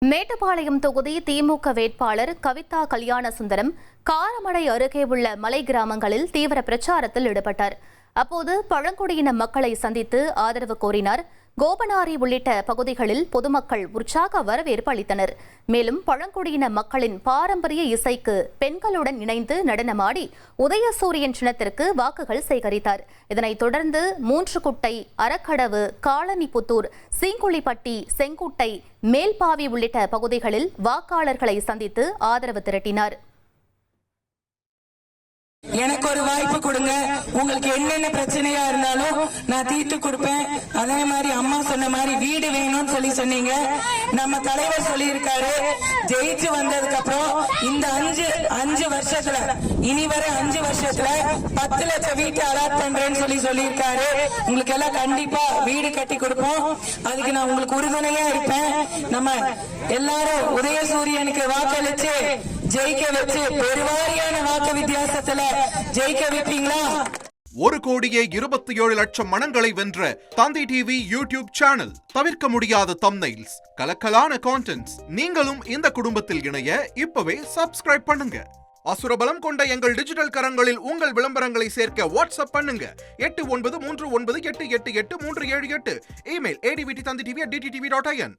மேட்டுப்பாளையம் தொகுதி திமுக வேட்பாளர் கவிதா கல்யாணசுந்தரம் காரமடை அருகே உள்ள மலை கிராமங்களில் தீவிர பிரச்சாரத்தில் ஈடுபட்டார். அப்போது பழங்குடியின மக்களை சந்தித்து ஆதரவு கோரினார். கோபனாரி உள்ளிட்ட பகுதிகளில் பொதுமக்கள் உற்சாக வரவேற்பு அளித்தனர். மேலும் பழங்குடியின மக்களின் பாரம்பரிய இசைக்கு பெண்களுடன் இணைந்து நடனமாடி உதயசூரியன் சின்னத்திற்கு வாக்குகள் சேகரித்தார். இதனைத் தொடர்ந்து மூன்றுகுட்டை, அரக்கடவு, காலனிபுத்தூர், சீங்குழிப்பட்டி, செங்குட்டை, மேல்பாவி உள்ளிட்ட பகுதிகளில் வாக்காளர்களை சந்தித்து ஆதரவு திரட்டினார். எனக்கு ஒரு வாய்ப்பு கொடுங்க, உங்களுக்கு என்னென்ன பிரச்சனையா இருந்தாலும் நான் தீர்த்து கொடுப்பேன். அதே மாதிரி அம்மா சொன்ன மாதிரி வீடு வேணும்னு சொன்னீங்க. நம்ம தலைவர் சொல்லியிருக்காரு, ஜெயிச்சு வந்ததுக்கு அப்புறம் இந்த அஞ்சு வருஷத்துல இனி வர 5 வருஷத்துல 10 லட்சம் வீட்டு அலாட் பண்றேன்னு சொல்லியிருக்காரு. உங்களுக்கு எல்லாம் கண்டிப்பா வீடு கட்டி கொடுப்போம். அதுக்கு நான் உங்களுக்கு உறுதுணையா இருப்பேன். நம்ம எல்லாரும் உதயசூரியனுக்கு வாக்களிச்சு ஜெயிக்க வச்சு பெருவாரியான வாக்கு வித்தியாசத்துல ஜெயிக்க வைப்பீங்களா? 1,27,00,000 மனங்களை வென்ற தந்தி டிவி யூடியூப் சேனல். தவிர்க்க முடியாத தம்ப்நெயில்ஸ், கலக்கலான கான்டென்ட்ஸ். நீங்களும் இந்த குடும்பத்தில் இணைய இப்பவே சப்ஸ்கிரைப் பண்ணுங்க. அசுரபலம் கொண்ட எங்கள் டிஜிட்டல் கரங்களில் உங்கள் விளம்பரங்களை சேர்க்க வாட்ஸ்அப் பண்ணுங்க. 8939888838. Email advtthanditv@dttv.in.